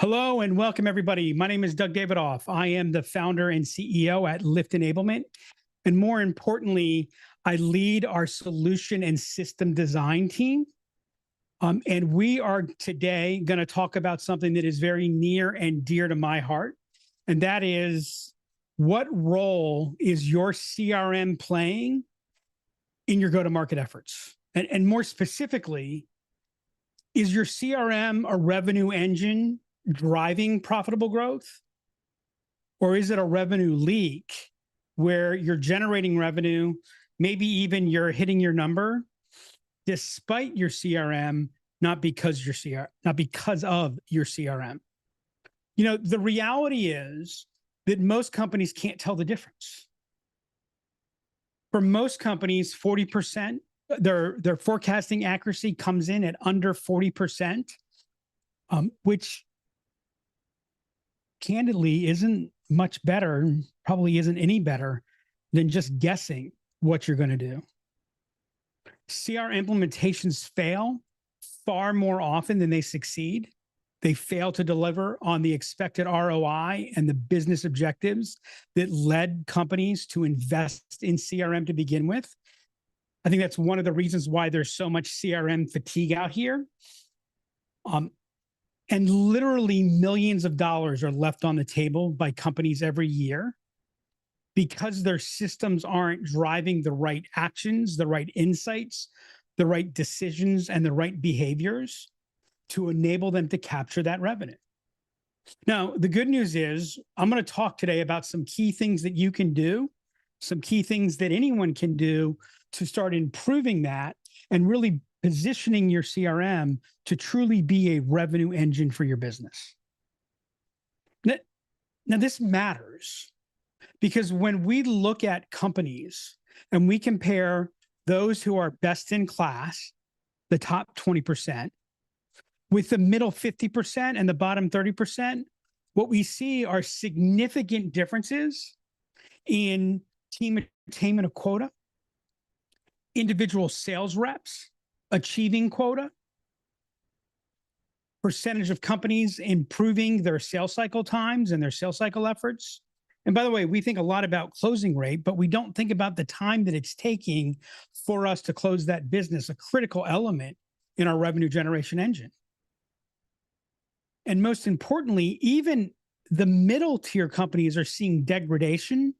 Hello and welcome, everybody. My name is Doug Davidoff. I am the founder and CEO at Lift Enablement. And more importantly, I lead our solution and system design team. And we are today going to talk about something that is very near and dear to my heart. And that is, what role is your CRM playing in your go-to-market efforts? And more specifically, is your CRM a revenue engine driving profitable growth? Or is it a revenue leak where you're generating revenue, maybe even you're hitting your number despite your CRM, not because of your CRM? You know, the reality is that most companies can't tell the difference. For most companies, 40%, their forecasting accuracy comes in at under 40%, which candidly isn't much better, probably isn't any better than just guessing what you're going to do. CRM implementations fail far more often than they succeed. They fail to deliver on the expected ROI and the business objectives that led companies to invest in CRM to begin with. I think that's one of the reasons why there's so much CRM fatigue out here. And literally millions of dollars are left on the table by companies every year because their systems aren't driving the right actions, the right insights, the right decisions, and the right behaviors to enable them to capture that revenue. Now, the good news is I'm going to talk today about some key things that you can do, some key things that anyone can do to start improving that and really positioning your CRM to truly be a revenue engine for your business. Now, this matters because when we look at companies and we compare those who are best in class, the top 20%, with the middle 50% and the bottom 30%, what we see are significant differences in team attainment of quota, individual sales reps achieving quota, percentage of companies improving their sales cycle times and their sales cycle efforts. And by the way, we think a lot about closing rate, but we don't think about the time that it's taking for us to close that business, a critical element in our revenue generation engine. And most importantly, even the middle tier companies are seeing degradation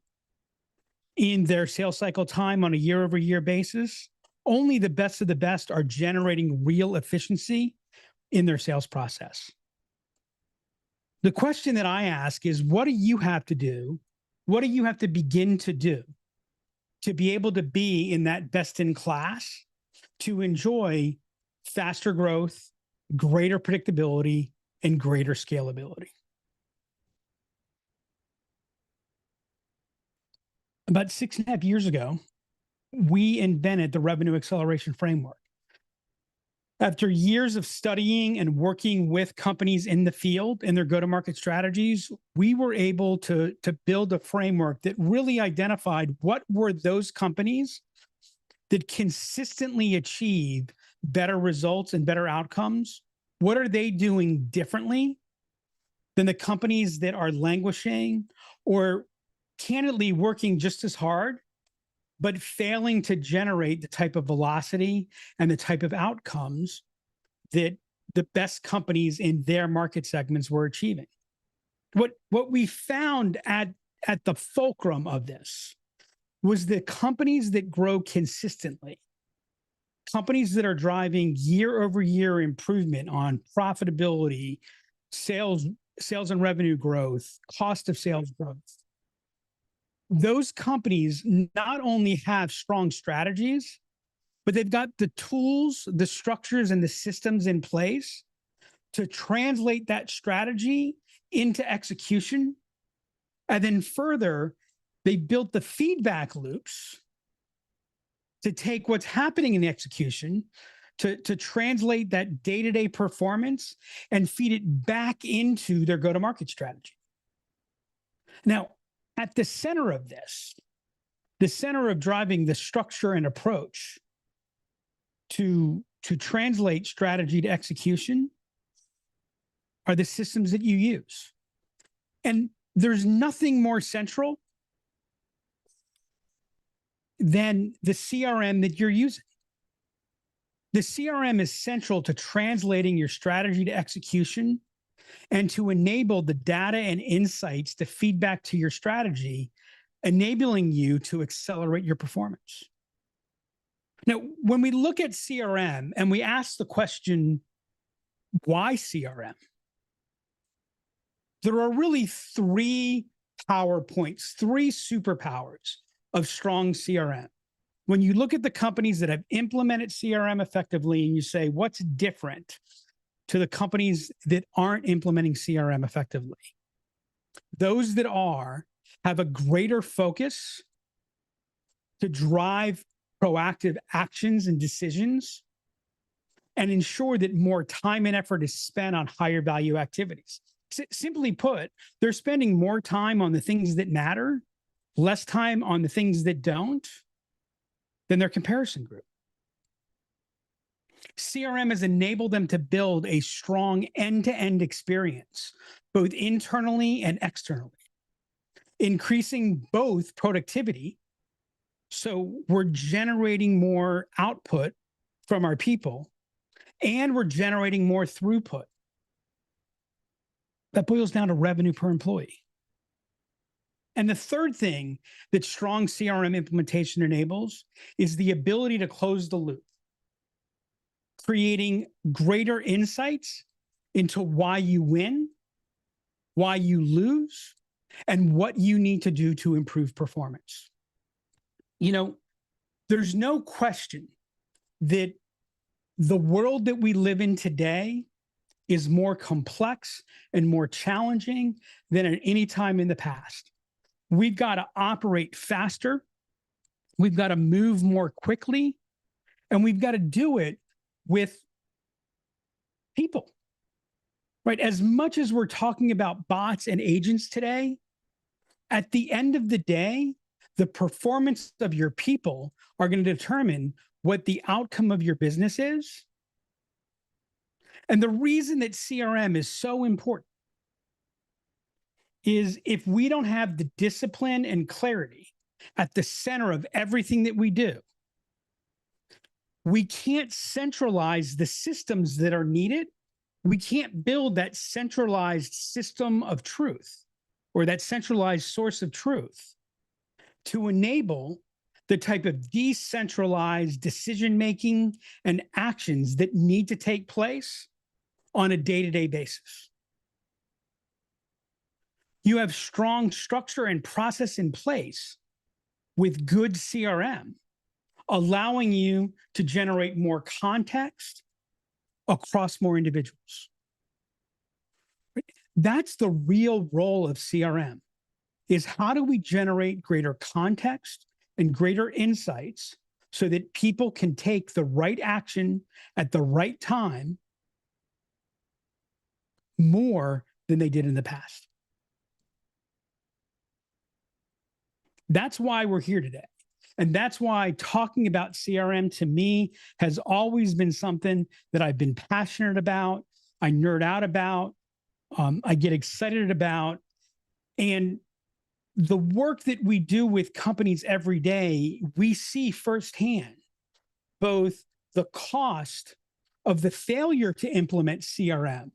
in their sales cycle time on a year-over-year basis. Only the best of the best are generating real efficiency in their sales process. The question that I ask is, what do you have to do? What do you have to begin to do to be able to be in that best in class, to enjoy faster growth, greater predictability, and greater scalability? About 6.5 years ago, we invented the revenue acceleration framework. After years of studying and working with companies in the field and their go-to-market strategies, we were able to build a framework that really identified what were those companies that consistently achieve better results and better outcomes. What are they doing differently than the companies that are languishing or candidly working just as hard, but failing to generate the type of velocity and the type of outcomes that the best companies in their market segments were achieving? What we found at the fulcrum of this was the companies that grow consistently, companies that are driving year-over-year improvement on profitability, sales and revenue growth, cost of sales growth. Those companies not only have strong strategies, but they've got the tools, the structures, and the systems in place to translate that strategy into execution. And then further, they built the feedback loops to take what's happening in the execution, to translate that day-to-day performance and feed it back into their go-to-market strategy. Now, at the center of this, the center of driving the structure and approach to translate strategy to execution are the systems that you use. And there's nothing more central than the CRM that you're using. The CRM is central to translating your strategy to execution and to enable the data and insights to feed back to your strategy, enabling you to accelerate your performance. Now, when we look at CRM and we ask the question, why CRM? There are really three PowerPoints, three superpowers of strong CRM. When you look at the companies that have implemented CRM effectively and you say, what's different to the companies that aren't implementing CRM effectively? Those that are have a greater focus to drive proactive actions and decisions and ensure that more time and effort is spent on higher value activities. Simply put, they're spending more time on the things that matter, less time on the things that don't, than their comparison group. CRM has enabled them to build a strong end-to-end experience, both internally and externally, increasing both productivity. So we're generating more output from our people, and we're generating more throughput. That boils down to revenue per employee. And the third thing that strong CRM implementation enables is the ability to close the loop, creating greater insights into why you win, why you lose, and what you need to do to improve performance. You know, there's no question that the world that we live in today is more complex and more challenging than at any time in the past. We've got to operate faster. We've got to move more quickly, and we've got to do it with people, right? As much as we're talking about bots and agents today, at the end of the day, the performance of your people are going to determine what the outcome of your business is. And the reason that CRM is so important is if we don't have the discipline and clarity at the center of everything that we do, we can't centralize the systems that are needed. We can't build that centralized system of truth or that centralized source of truth to enable the type of decentralized decision-making and actions that need to take place on a day-to-day basis. You have strong structure and process in place with good CRM, allowing you to generate more context across more individuals. That's the real role of CRM, is how do we generate greater context and greater insights so that people can take the right action at the right time more than they did in the past. That's why we're here today. And that's why talking about CRM to me has always been something that I've been passionate about, I nerd out about, I get excited about. And the work that we do with companies every day, we see firsthand both the cost of the failure to implement CRM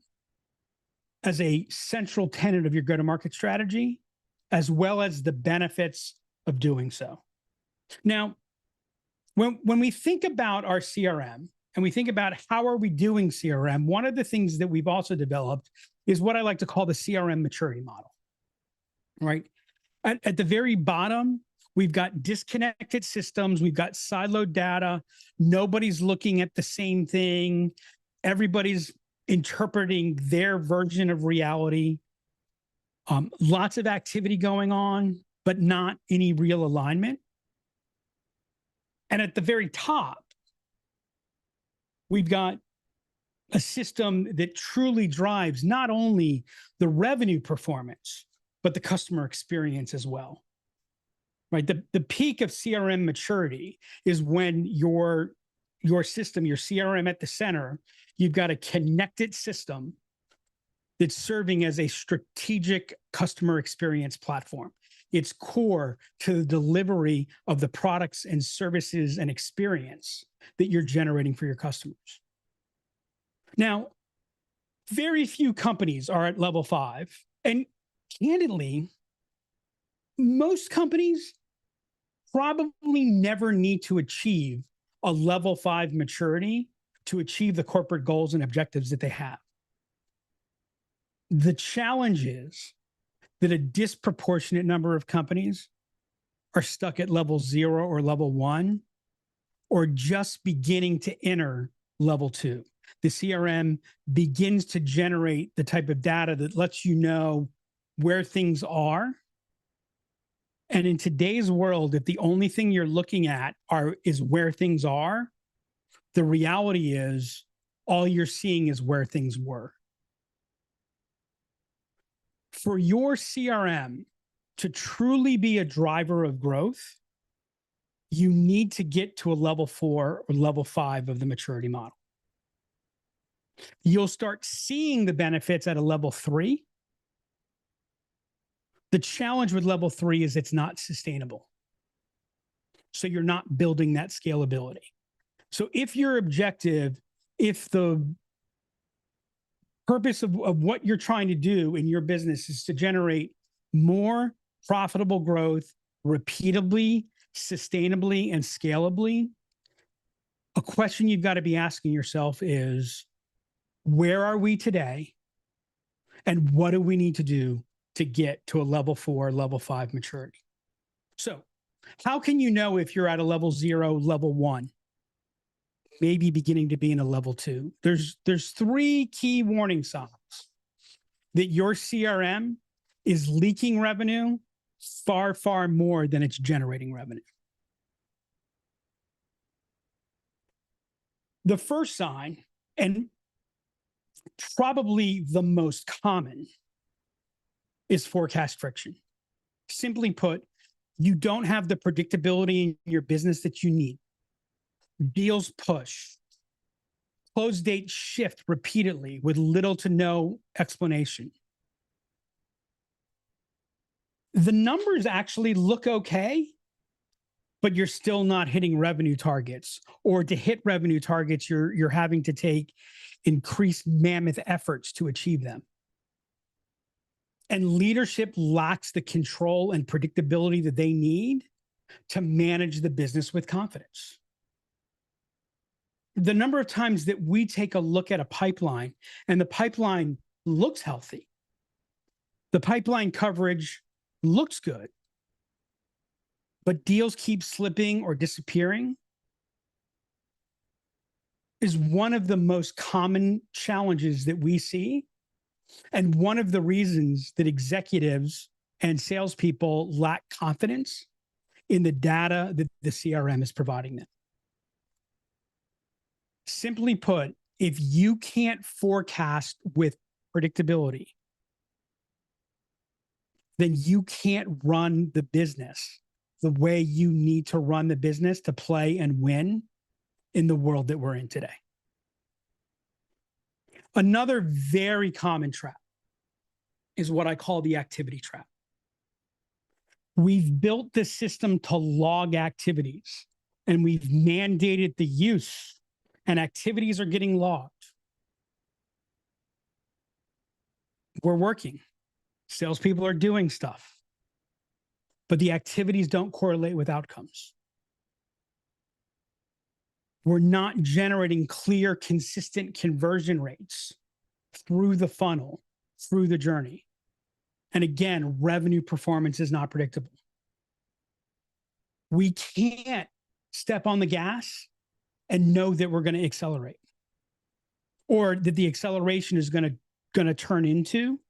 as a central tenet of your go-to-market strategy, as well as the benefits of doing so. Now, when we think about our CRM and we think about how are we doing CRM, one of the things that we've also developed is what I like to call the CRM maturity model, right? At the very bottom, we've got disconnected systems, we've got siloed data, nobody's looking at the same thing, everybody's interpreting their version of reality, lots of activity going on, but not any real alignment. And at the very top, we've got a system that truly drives not only the revenue performance, but the customer experience as well, right? The peak of CRM maturity is when your system, your CRM at the center, you've got a connected system that's serving as a strategic customer experience platform. It's core to the delivery of the products and services and experience that you're generating for your customers. Now, very few companies are at level 5. And candidly, most companies probably never need to achieve a level 5 maturity to achieve the corporate goals and objectives that they have. The challenge is that a disproportionate number of companies are stuck at level 0 or level 1, or just beginning to enter level 2. The CRM begins to generate the type of data that lets you know where things are. And in today's world, if the only thing you're looking at is where things are, the reality is all you're seeing is where things were. For your CRM to truly be a driver of growth, you need to get to a level 4 or level 5 of the maturity model. You'll start seeing the benefits at a level 3. The challenge with level 3 is it's not sustainable. So you're not building that scalability. So if your objective, if the purpose of what you're trying to do in your business is to generate more profitable growth repeatably, sustainably, and scalably, a question you've got to be asking yourself is, where are we today? And what do we need to do to get to a level 4, level 5 maturity? So how can you know if you're at a level 0, level 1, maybe beginning to be in a level 2? There's 3 key warning signs that your CRM is leaking revenue far, far more than it's generating revenue. The first sign, and probably the most common, is forecast friction. Simply put, you don't have the predictability in your business that you need. Deals push. Close dates shift repeatedly with little to no explanation. The numbers actually look okay, but you're still not hitting revenue targets. Or to hit revenue targets, you're having to take increased mammoth efforts to achieve them. And leadership lacks the control and predictability that they need to manage the business with confidence. The number of times that we take a look at a pipeline and the pipeline looks healthy, the pipeline coverage looks good, but deals keep slipping or disappearing, is one of the most common challenges that we see, and one of the reasons that executives and salespeople lack confidence in the data that the CRM is providing them. Simply put, if you can't forecast with predictability, then you can't run the business the way you need to run the business to play and win in the world that we're in today. Another very common trap is what I call the activity trap. We've built this system to log activities, and we've mandated the use, and activities are getting logged. We're working. Salespeople are doing stuff, but the activities don't correlate with outcomes. We're not generating clear, consistent conversion rates through the funnel, through the journey. And again, revenue performance is not predictable. We can't step on the gas and know that we're going to accelerate, or that the acceleration is going to turn into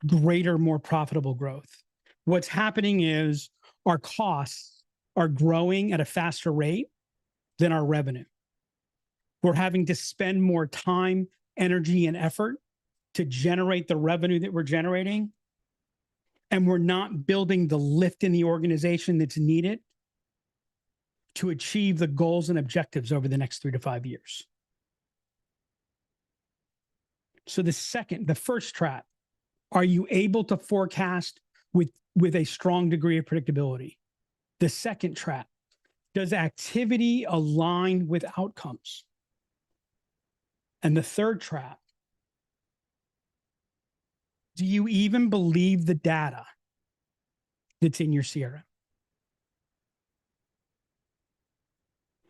greater, more profitable growth. What's happening is our costs are growing at a faster rate than our revenue. We're having to spend more time, energy, and effort to generate the revenue that we're generating. And we're not building the lift in the organization that's needed to achieve the goals and objectives over the next 3 to 5 years. So the first trap, are you able to forecast with a strong degree of predictability? The second trap, does activity align with outcomes? And the third trap, do you even believe the data that's in your CRM?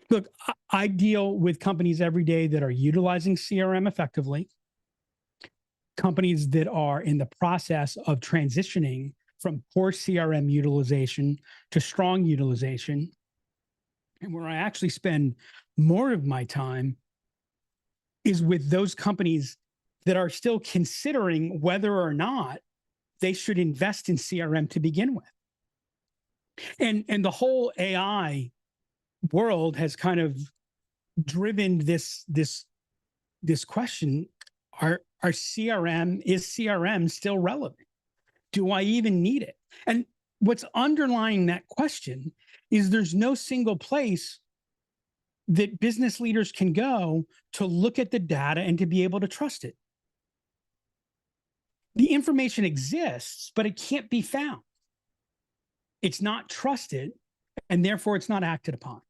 Look, I deal with companies every day that are utilizing CRM effectively, companies that are in the process of transitioning from poor CRM utilization to strong utilization. And where I actually spend more of my time is with those companies that are still considering whether or not they should invest in CRM to begin with. And the whole AI world has kind of driven this question: is CRM still relevant? Do I even need it? And what's underlying that question is there's no single place that business leaders can go to look at the data and to be able to trust it. The information exists, but it can't be found. It's not trusted, and therefore it's not acted upon.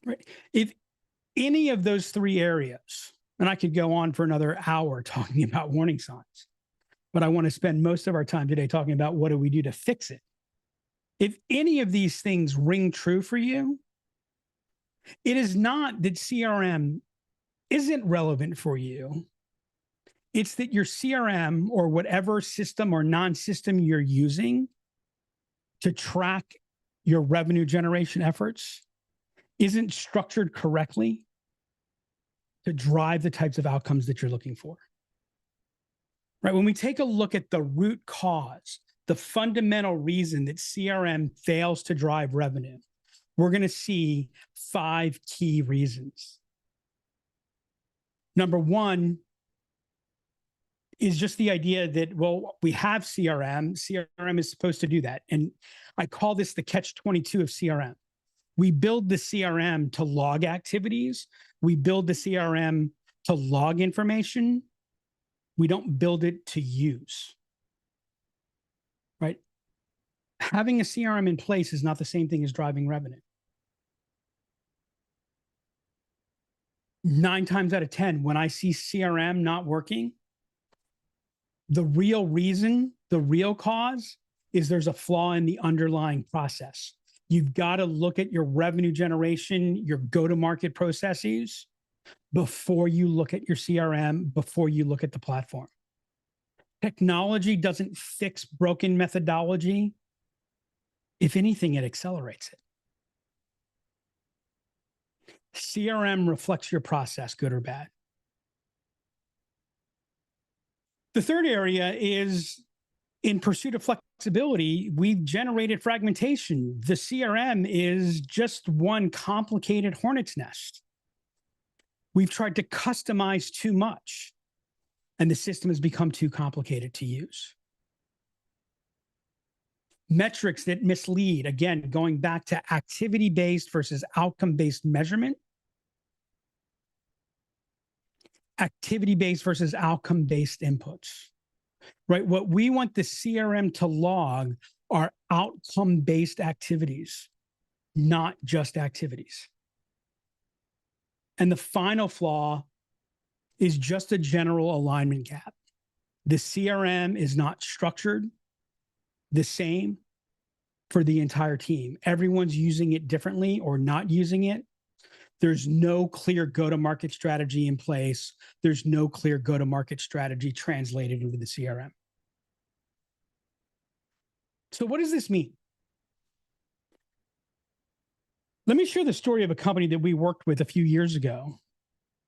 Right? If any of those three areas, and I could go on for another hour talking about warning signs, but I want to spend most of our time today talking about what do we do to fix it. If any of these things ring true for you, it is not that CRM isn't relevant for you. It's that your CRM or whatever system or non-system you're using to track your revenue generation efforts isn't structured correctly to drive the types of outcomes that you're looking for. Right? When we take a look at the root cause, the fundamental reason that CRM fails to drive revenue, we're going to see 5 key reasons. Number one is just the idea that, well, we have CRM. CRM is supposed to do that. And I call this the catch-22 of CRM. We build the CRM to log activities. We build the CRM to log information. We don't build it to use. Right? Having a CRM in place is not the same thing as driving revenue. 9 times out of 10, when I see CRM not working, the real reason, the real cause is there's a flaw in the underlying process. You've got to look at your revenue generation, your go-to-market processes before you look at your CRM, before you look at the platform. Technology doesn't fix broken methodology. If anything, it accelerates it. CRM reflects your process, good or bad. The third area is, in pursuit of flexibility, we've generated fragmentation. The CRM is just one complicated hornet's nest. We've tried to customize too much, and the system has become too complicated to use. Metrics that mislead, again, going back to activity-based versus outcome-based measurement. Activity-based versus outcome-based inputs, right? What we want the CRM to log are outcome-based activities, not just activities. And the final flaw is just a general alignment gap. The CRM is not structured the same for the entire team. Everyone's using it differently or not using it. There's no clear go-to-market strategy in place. There's no clear go-to-market strategy translated into the CRM. So what does this mean? Let me share the story of a company that we worked with a few years ago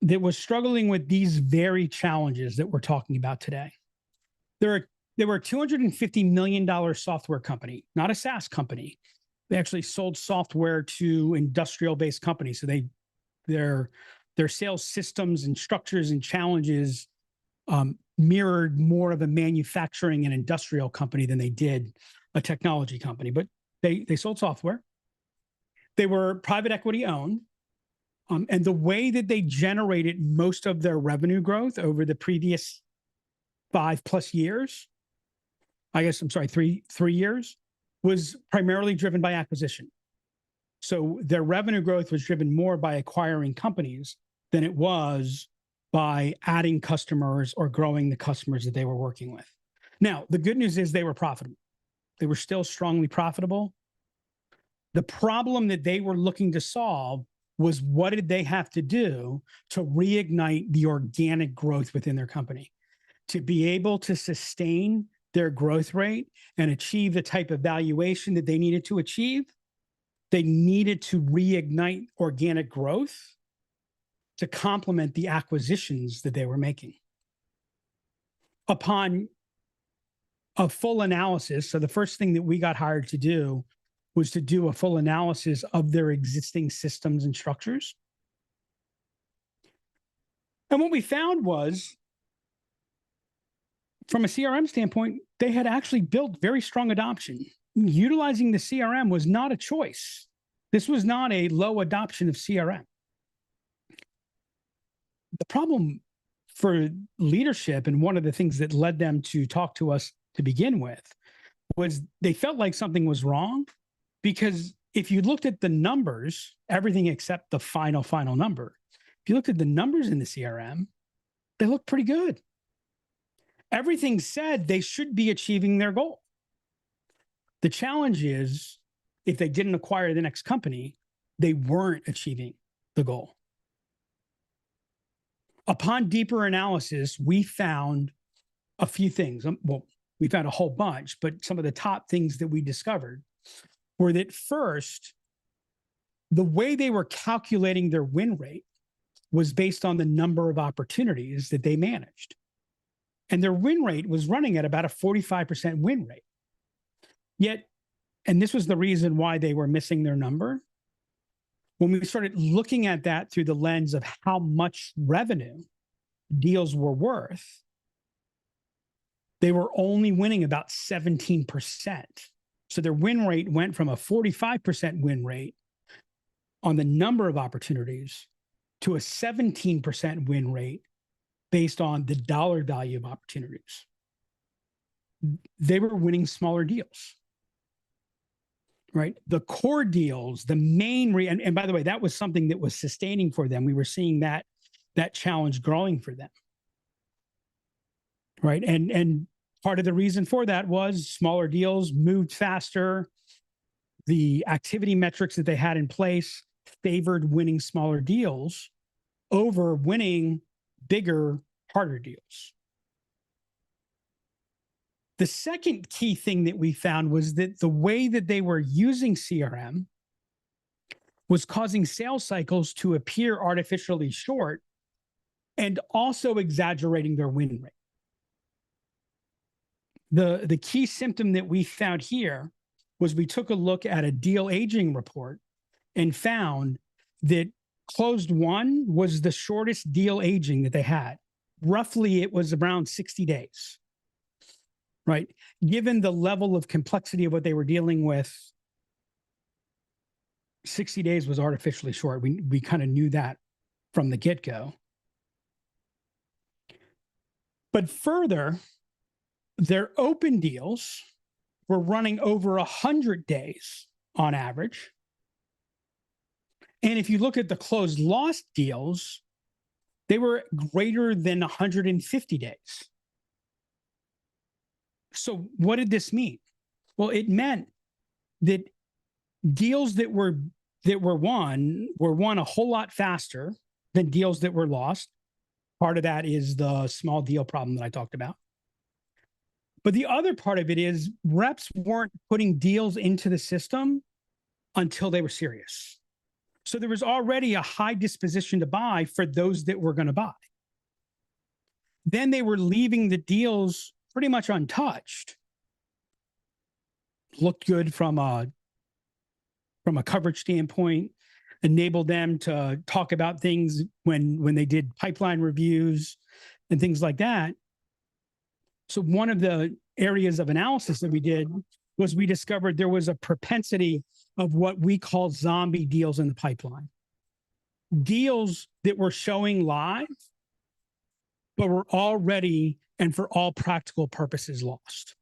that was struggling with these very challenges that we're talking about today. They were a $250 million software company, not a SaaS company. They actually sold software to industrial-based companies. So their sales systems and structures and challenges mirrored more of a manufacturing and industrial company than they did a technology company. But they sold software. They were private equity owned. And the way that they generated most of their revenue growth over the previous 5+ years, I guess, I'm sorry, three years, was primarily driven by acquisition. So their revenue growth was driven more by acquiring companies than it was by adding customers or growing the customers that they were working with. Now, the good news is they were profitable. They were still strongly profitable. The problem that they were looking to solve was, what did they have to do to reignite the organic growth within their company? To be able to sustain their growth rate and achieve the type of valuation that they needed to achieve, they needed to reignite organic growth to complement the acquisitions that they were making. Upon a full analysis, so the first thing that we got hired to do was to do a full analysis of their existing systems and structures. And what we found was, from a CRM standpoint, they had actually built very strong adoption. Utilizing the CRM was not a choice. This was not a low adoption of CRM. The problem for leadership, and one of the things that led them to talk to us to begin with, was they felt like something was wrong, because if you looked at the numbers, everything except the final number, if you looked at the numbers in the CRM, they look pretty good. Everything said they should be achieving their goal. The challenge is, if they didn't acquire the next company, they weren't achieving the goal. Upon deeper analysis, we found a few things. Well, we found a whole bunch, but some of the top things that we discovered were that, first, the way they were calculating their win rate was based on the number of opportunities that they managed. And their win rate was running at about a 45% win rate. Yet, and this was the reason why they were missing their number, when we started looking at that through the lens of how much revenue deals were worth, they were only winning about 17%. So their win rate went from a 45% win rate on the number of opportunities to a 17% win rate based on the dollar value of opportunities. They were winning smaller deals, right? The core deals, the main, and by the way, that was something that was sustaining for them. We were seeing that challenge growing for them, right? And part of the reason for that was smaller deals moved faster. The activity metrics that they had in place favored winning smaller deals over winning bigger, harder deals. The second key thing that we found was that the way that they were using CRM was causing sales cycles to appear artificially short and also exaggerating their win rate. The key symptom that we found here was, we took a look at a deal aging report and found that closed one was the shortest deal aging that they had. Roughly, it was around 60 days, right? Given the level of complexity of what they were dealing with, 60 days was artificially short. We kind of knew that from the get-go. But further, their open deals were running over 100 days on average. And if you look at the closed lost deals, they were greater than 150 days. So what did this mean? Well, it meant that deals that were won a whole lot faster than deals that were lost. Part of that is the small deal problem that I talked about. But the other part of it is, reps weren't putting deals into the system until they were serious. So there was already a high disposition to buy for those that were going to buy. Then they were leaving the deals pretty much untouched. Looked good from a coverage standpoint, enabled them to talk about things when they did pipeline reviews and things like that. So one of the areas of analysis that we did was, we discovered there was a propensity of what we call zombie deals in the pipeline. deals that were showing live, but were already and for all practical purposes lost.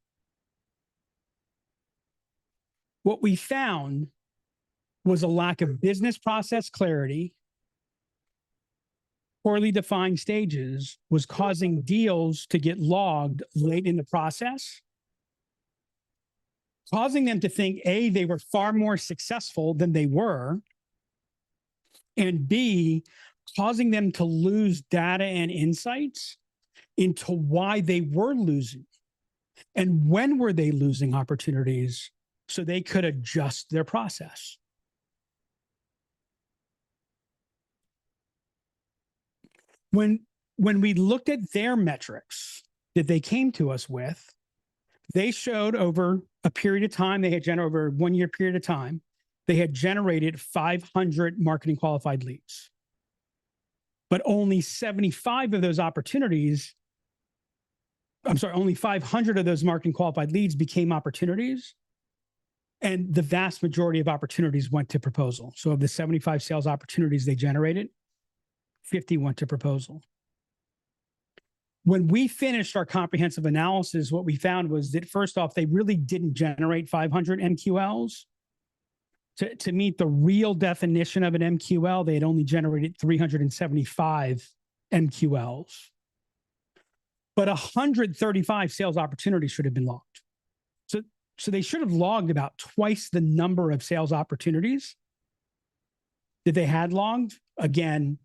What we found was a lack of business process clarity. Poorly defined stages was causing deals to get logged late in the process, causing them to think, A, they were far more successful than they were, and B, causing them to lose data and insights into why they were losing and when were they losing opportunities so they could adjust their process. When we looked at their metrics that they came to us with, they showed over a period of time, they had generated over a 1 year period of time, they had generated 500 marketing qualified leads. But only 75 of those opportunities, only 500 of those marketing qualified leads became opportunities. And the vast majority of opportunities went to proposal. So of the 75 sales opportunities they generated, 50 went to proposal. When we finished our comprehensive analysis, what we found was that first off, they really didn't generate 500 MQLs. To meet the real definition of an MQL, they had only generated 375 MQLs. But 135 sales opportunities should have been logged. So they should have logged about twice the number of sales opportunities that they had logged. Again,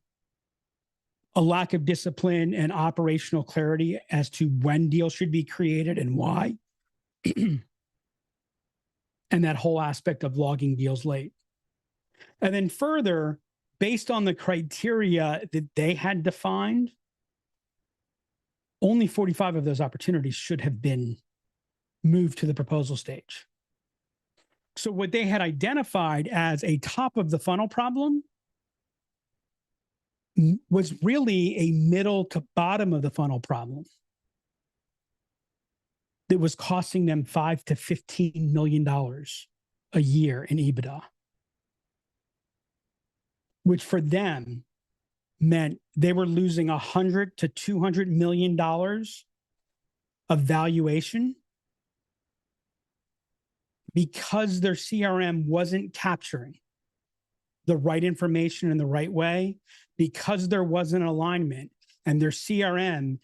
a lack of discipline and operational clarity as to when deals should be created and why. And that whole aspect of logging deals late. And then further, based on the criteria that they had defined, only 45 of those opportunities should have been moved to the proposal stage. So what they had identified as a top of the funnel problem was really a middle to bottom of the funnel problem that was costing them $5 to $15 million a year in EBITDA, which for them meant they were losing $100 to $200 million of valuation because their CRM wasn't capturing the right information in the right way, because there wasn't alignment, and their CRM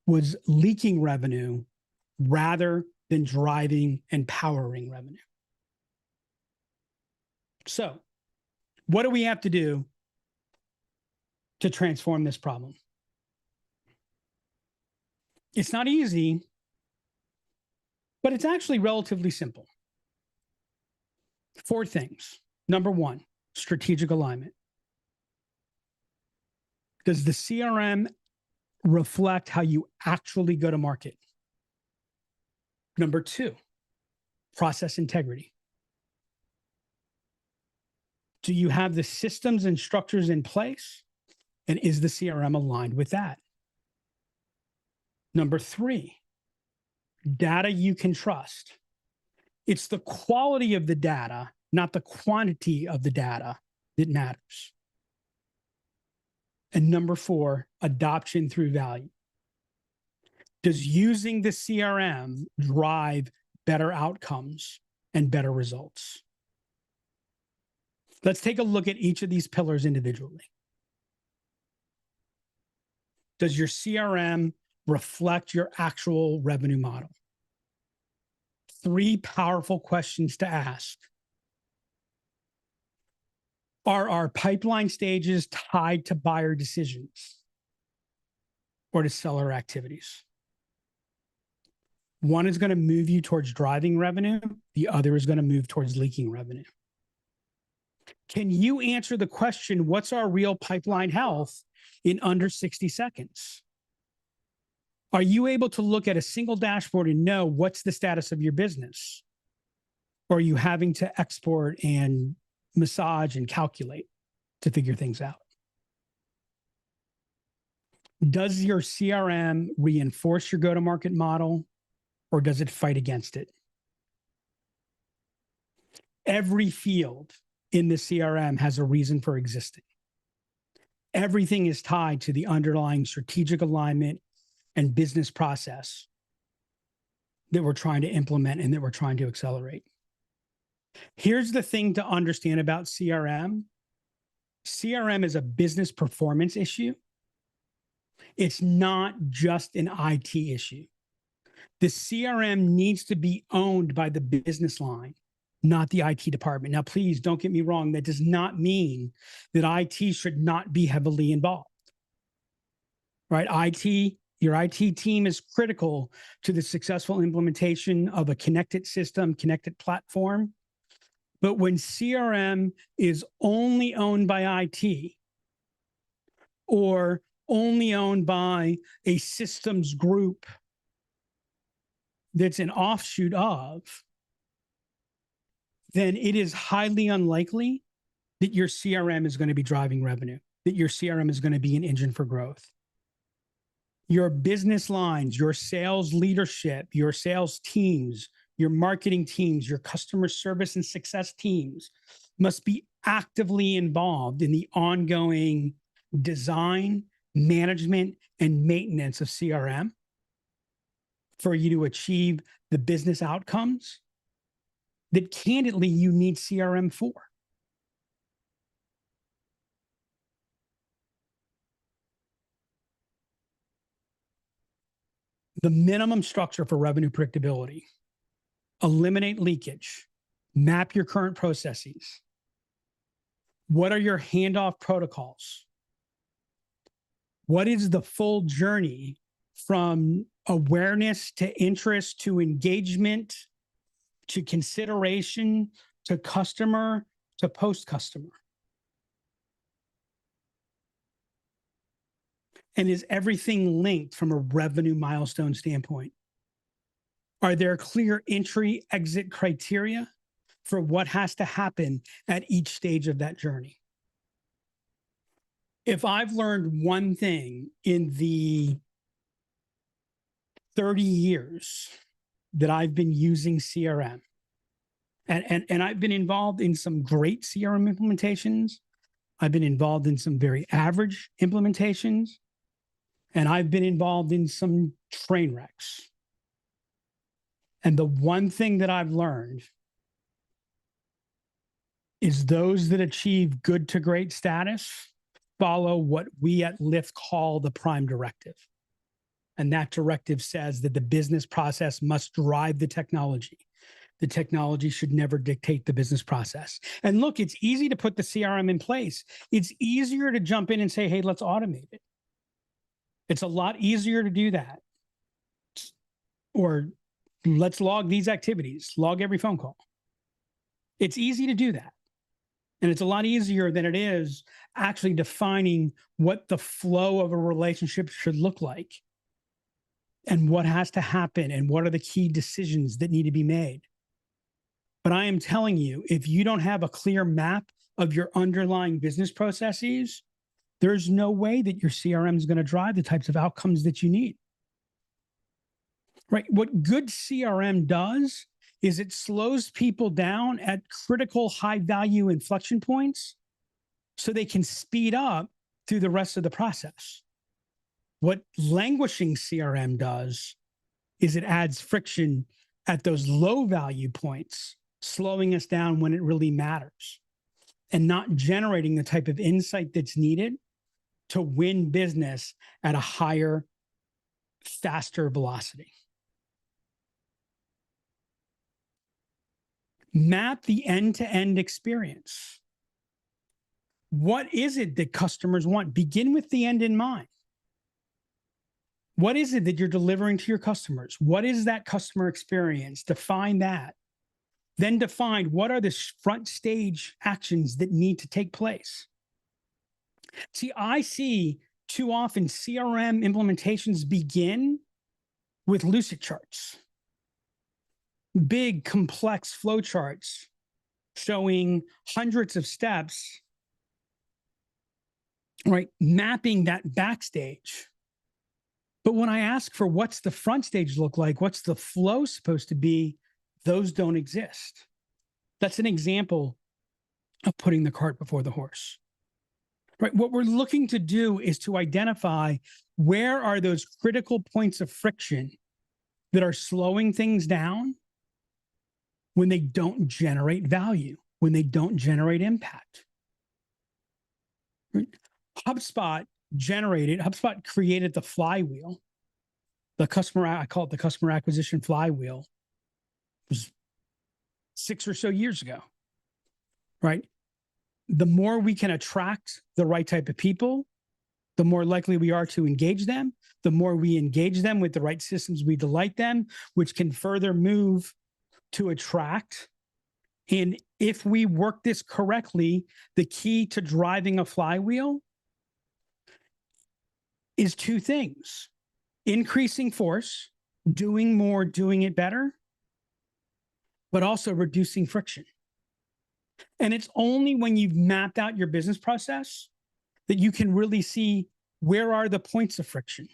was leaking revenue rather than driving and powering revenue. So, what do we have to do to transform this problem? It's not easy, but it's actually relatively simple. 4 things. Number 1, strategic alignment. Does the CRM reflect how you actually go to market? Number 2, process integrity. Do you have the systems and structures in place? And is the CRM aligned with that? Number 3, data you can trust. It's the quality of the data, not the quantity of the data, that matters. And number 4, adoption through value. Does using the CRM drive better outcomes and better results? Let's take a look at each of these pillars individually. Does your CRM reflect your actual revenue model? 3 powerful questions to ask. Are our pipeline stages tied to buyer decisions or to seller activities? One is going to move you towards driving revenue. The other is going to move towards leaking revenue. Can you answer the question, what's our real pipeline health, in under 60 seconds? Are you able to look at a single dashboard and know what's the status of your business? Or are you having to export and massage and calculate to figure things out? Does your CRM reinforce your go-to-market model, or does it fight against it? Every field in the CRM has a reason for existing. everything is tied to the underlying strategic alignment and business process that we're trying to implement and that we're trying to accelerate. Here's the thing to understand about CRM. CRM is a business performance issue. It's not just an IT issue. The CRM needs to be owned by the business line, not the IT department. Now, please don't get me wrong. That does not mean that IT should not be heavily involved, right? Your IT team is critical to the successful implementation of a connected system, connected platform. But when CRM is only owned by IT or only owned by a systems group that's an offshoot of, then it is highly unlikely that your CRM is going to be driving revenue, that your CRM is going to be an engine for growth. Your business lines, your sales leadership, your sales teams, your marketing teams, your customer service and success teams must be actively involved in the ongoing design, management, and maintenance of CRM for you to achieve the business outcomes that candidly you need CRM for. The minimum structure for revenue predictability: eliminate leakage, map your current processes. What are your handoff protocols? What is the full journey from awareness to interest to engagement to consideration to customer to post-customer? And is everything linked from a revenue milestone standpoint? Are there clear entry exit criteria for what has to happen at each stage of that journey? If I've learned one thing in the 30 years that I've been using CRM, and I've been involved in some great CRM implementations, I've been involved in some very average implementations, and I've been involved in some train wrecks. And the one thing that I've learned is those that achieve good to great status follow what we at Lyft call the prime directive. And that directive says that the business process must drive the technology. The technology should never dictate the business process. And look, it's easy to put the CRM in place. It's easier to jump in and say, hey, let's automate it. It's a lot easier to do that. Or let's log these activities, log every phone call. It's easy to do that. And it's a lot easier than it is actually defining what the flow of a relationship should look like and what has to happen and what are the key decisions that need to be made. But I am telling you, if you don't have a clear map of your underlying business processes, there's no way that your CRM is going to drive the types of outcomes that you need. Right? What good CRM does is it slows people down at critical high-value inflection points so they can speed up through the rest of the process. What languishing CRM does is it adds friction at those low-value points, slowing us down when it really matters and not generating the type of insight that's needed to win business at a higher, faster velocity. Map the end-to-end experience. What is it that customers want? Begin with the end in mind. What is it that you're delivering to your customers? What is that customer experience? Define that. Then define what are the front stage actions that need to take place. See, I see too often CRM implementations begin with lucid charts. Big, complex flow charts showing hundreds of steps, right? Mapping that backstage. But when I ask for what's the front stage look like, what's the flow supposed to be, those don't exist. That's an example of putting the cart before the horse. right? What we're looking to do is to identify where are those critical points of friction that are slowing things down when they don't generate value, when they don't generate impact. HubSpot created the flywheel, I call it the customer acquisition flywheel. It was 6 or so years ago, right? The more we can attract the right type of people, the more likely we are to engage them. The more we engage them with the right systems, we delight them, which can further move to attract. And if we work this correctly, the key to driving a flywheel is two things: increasing force, doing more, doing it better, but also reducing friction. And it's only when you've mapped out your business process that you can really see where are the points of friction.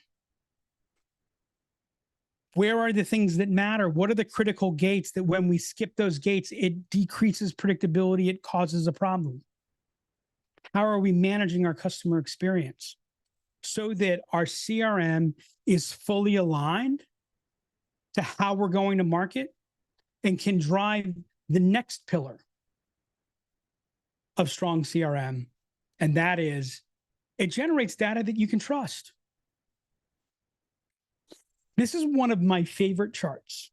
Where are the things that matter? What are the critical gates that when we skip those gates, it decreases predictability, it causes a problem? How are we managing our customer experience so that our CRM is fully aligned to how we're going to market and can drive the next pillar of strong CRM? And that is, it generates data that you can trust. This is one of my favorite charts.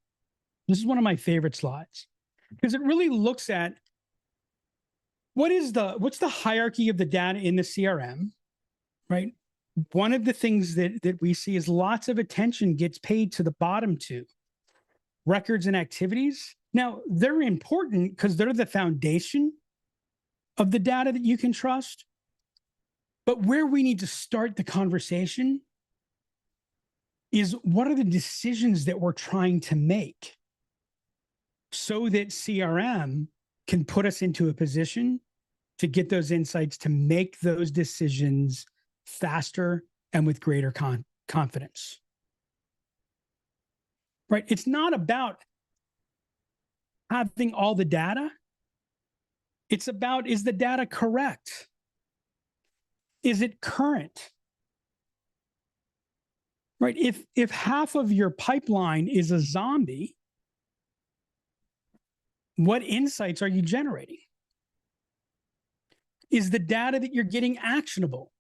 This is one of my favorite slides because it really looks at what's the hierarchy of the data in the CRM, right? One of the things that we see is lots of attention gets paid to the bottom two, records and activities. Now, they're important because they're the foundation of the data that you can trust. But where we need to start the conversation is what are the decisions that we're trying to make so that CRM can put us into a position to get those insights, to make those decisions faster and with greater confidence. Right? It's not about having all the data. It's about, is the data correct? Is it current? Right? If half of your pipeline is a zombie, what insights are you generating? Is the data that you're getting actionable?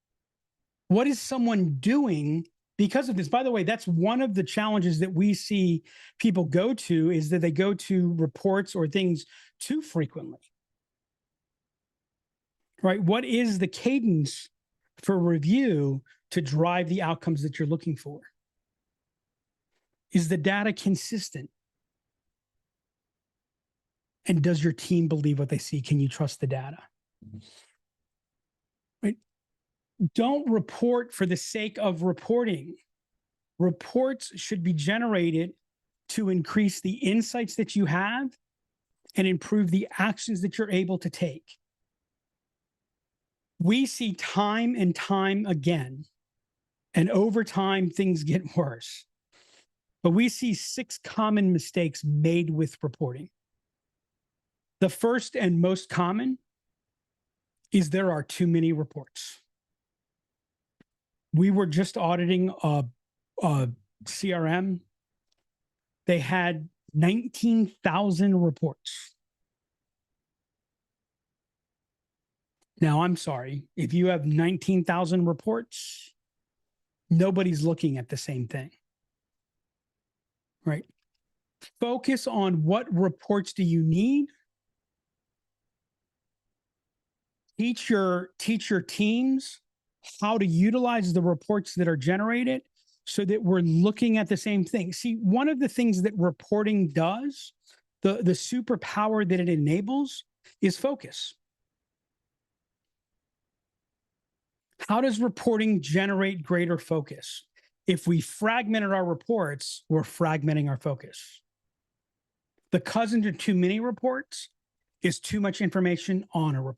What is someone doing because of this? By the way, that's one of the challenges that we see people go to, is that they go to reports or things too frequently. Right? What is the cadence for review to drive the outcomes that you're looking for? Is the data consistent? And does your team believe what they see? Can you trust the data? Right? Don't report for the sake of reporting. Reports should be generated to increase the insights that you have and improve the actions that you're able to take. We see time and time again, and over time, things get worse. But we see 6 common mistakes made with reporting. The first and most common is there are too many reports. We were just auditing a CRM. They had 19,000 reports. Now, I'm sorry, if you have 19,000 reports, nobody's looking at the same thing, right? Focus on what reports do you need. Teach your teams how to utilize the reports that are generated so that we're looking at the same thing. See, one of the things that reporting does, the superpower that it enables, is focus. How does reporting generate greater focus? If we fragmented our reports, we're fragmenting our focus. The cousin to too many reports is too much information on a report.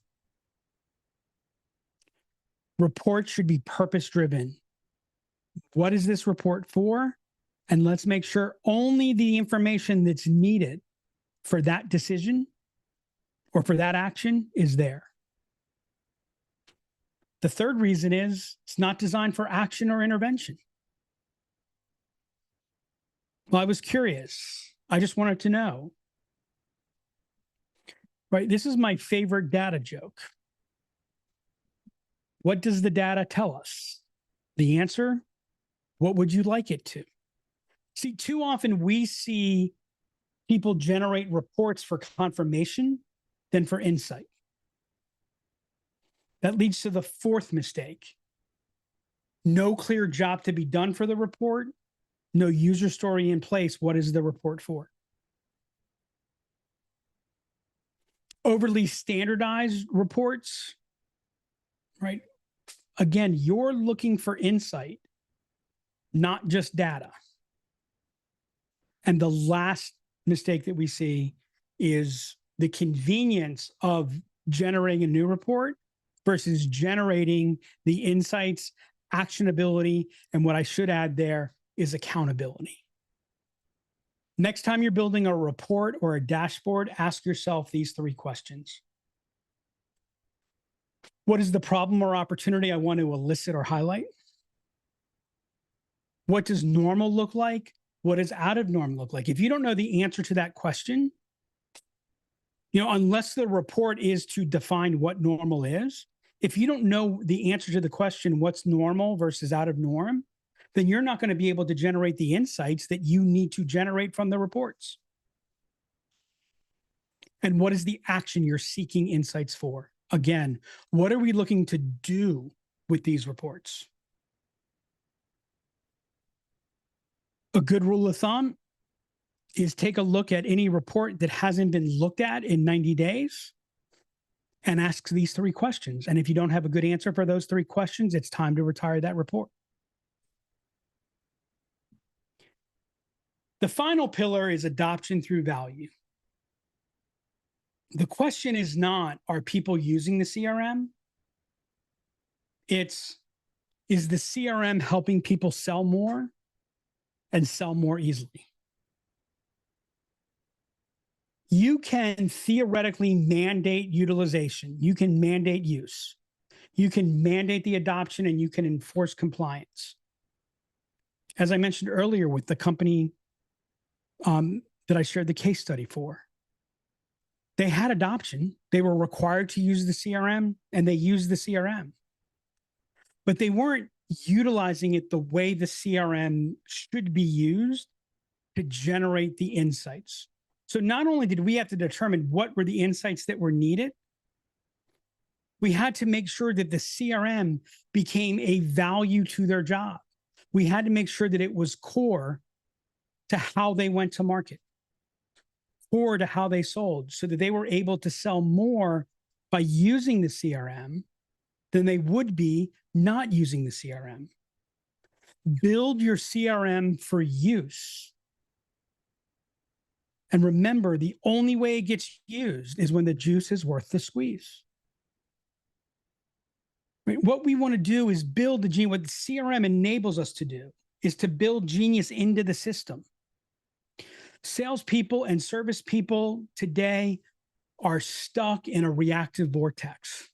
Reports should be purpose-driven. What is this report for? And let's make sure only the information that's needed for that decision or for that action is there. The third reason is it's not designed for action or intervention. Well, I was curious. I just wanted to know. Right? This is my favorite data joke. What does the data tell us? The answer, what would you like it to? See, too often we see people generate reports for confirmation than for insight. That leads to the fourth mistake. No clear job to be done for the report, no user story in place. What is the report for? Overly standardized reports, right? Again, you're looking for insight, not just data. And the last mistake that we see is the convenience of generating a new report versus generating the insights, actionability, and what I should add there is accountability. Next time you're building a report or a dashboard, ask yourself these three questions. What is the problem or opportunity I want to elicit or highlight? What does normal look like? What does out of norm look like? If you don't know the answer to that question, unless the report is to define what normal is, if you don't know the answer to the question, what's normal versus out of norm, then you're not going to be able to generate the insights that you need to generate from the reports. And what is the action you're seeking insights for? Again, what are we looking to do with these reports? A good rule of thumb is take a look at any report that hasn't been looked at in 90 days and ask these three questions. And if you don't have a good answer for those three questions, it's time to retire that report. The final pillar is adoption through value. The question is not, are people using the CRM? It's, is the CRM helping people sell more and sell more easily? You can theoretically mandate utilization. You can mandate use. You can mandate the adoption, and you can enforce compliance. As I mentioned earlier with the company that I shared the case study for, they had adoption. They were required to use the CRM, and they used the CRM. But they weren't utilizing it the way the CRM should be used to generate the insights. So not only did we have to determine what were the insights that were needed, we had to make sure that the CRM became a value to their job. We had to make sure that it was core to how they went to market, core to how they sold, so that they were able to sell more by using the CRM than they would be not using the CRM. Build your CRM for use. And remember, the only way it gets used is when the juice is worth the squeeze. Right? What we want to do is build the genius. What the CRM enables us to do is to build genius into the system. Salespeople and service people today are stuck in a reactive vortex.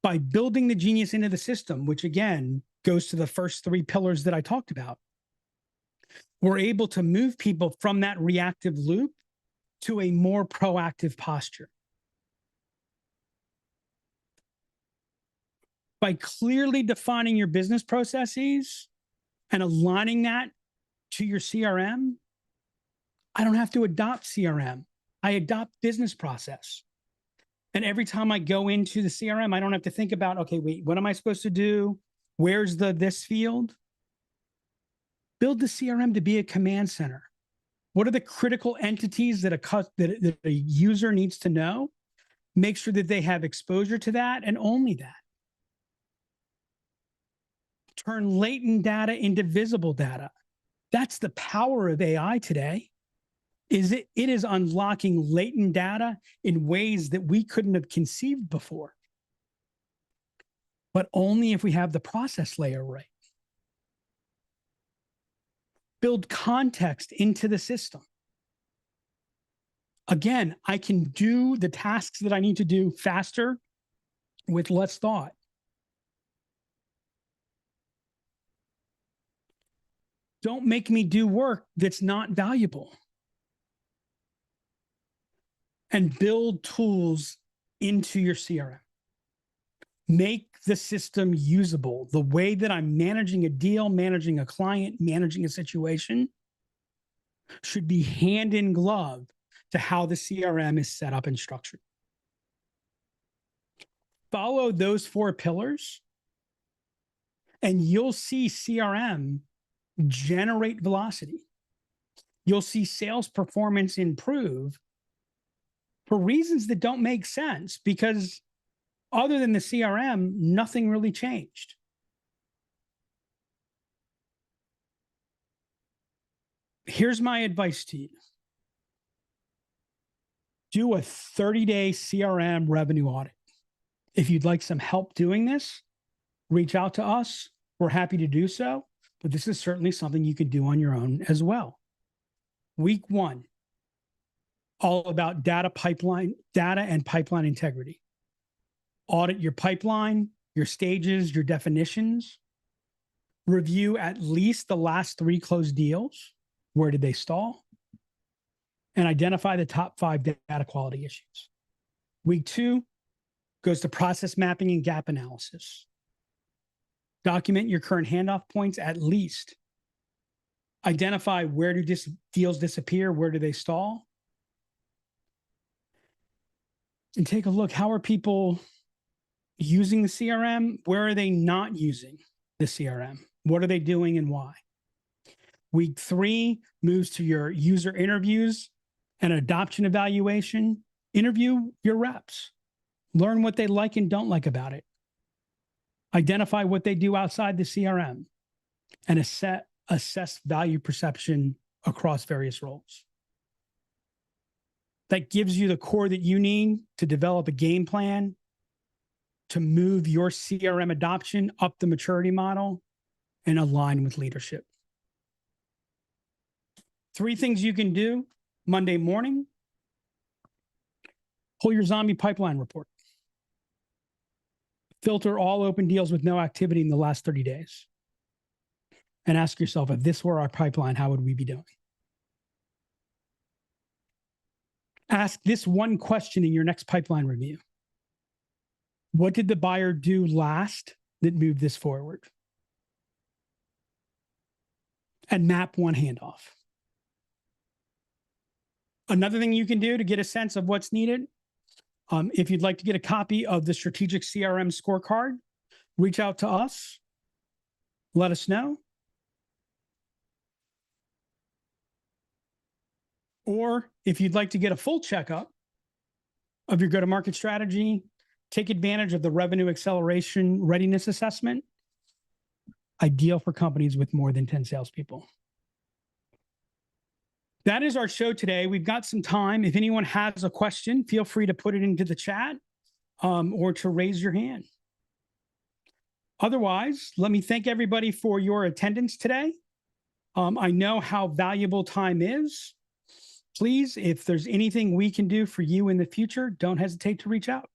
By building the genius into the system, which again goes to the first three pillars that I talked about, we're able to move people from that reactive loop to a more proactive posture. By clearly defining your business processes and aligning that to your CRM, I don't have to adopt CRM. I adopt business process. And every time I go into the CRM, I don't have to think about, okay, wait, what am I supposed to do? Where's this field? Build the CRM to be a command center. What are the critical entities that a user needs to know? Make sure that they have exposure to that and only that. Turn latent data into visible data. That's the power of AI today. It is unlocking latent data in ways that we couldn't have conceived before. But only if we have the process layer right. Build context into the system. Again, I can do the tasks that I need to do faster with less thought. Don't make me do work that's not valuable. And build tools into your CRM. Make the system usable. The way that I'm managing a deal, managing a client, managing a situation should be hand in glove to how the CRM is set up and structured. Follow those 4 pillars, and you'll see CRM generate velocity. You'll see sales performance improve for reasons that don't make sense, because other than the CRM, nothing really changed. Here's my advice to you. Do a 30-day CRM revenue audit. If you'd like some help doing this, reach out to us. We're happy to do so, but this is certainly something you can do on your own as well. Week 1, all about data and pipeline integrity. Audit your pipeline, your stages, your definitions. Review at least the last 3 closed deals. Where did they stall? And identify the top 5 data quality issues. Week 2 goes to process mapping and gap analysis. Document your current handoff points at least. Identify where do deals disappear, where do they stall? And take a look, how are people using the CRM? Where are they not using the CRM? What are they doing and why? Week 3 moves to your user interviews and adoption evaluation. Interview your reps. Learn what they like and don't like about it. Identify what they do outside the CRM and assess value perception across various roles. That gives you the core that you need to develop a game plan to move your CRM adoption up the maturity model and align with leadership. 3 things you can do Monday morning. Pull your zombie pipeline report. Filter all open deals with no activity in the last 30 days. And ask yourself, if this were our pipeline, how would we be doing? Ask this one question in your next pipeline review. What did the buyer do last that moved this forward? And map one handoff. Another thing you can do to get a sense of what's needed, if you'd like to get a copy of the strategic CRM scorecard, reach out to us. Let us know. Or if you'd like to get a full checkup of your go-to-market strategy, take advantage of the revenue acceleration readiness assessment, ideal for companies with more than 10 salespeople. That is our show today. We've got some time. If anyone has a question, feel free to put it into the chat or to raise your hand. Otherwise, let me thank everybody for your attendance today. I know how valuable time is. Please, if there's anything we can do for you in the future, don't hesitate to reach out.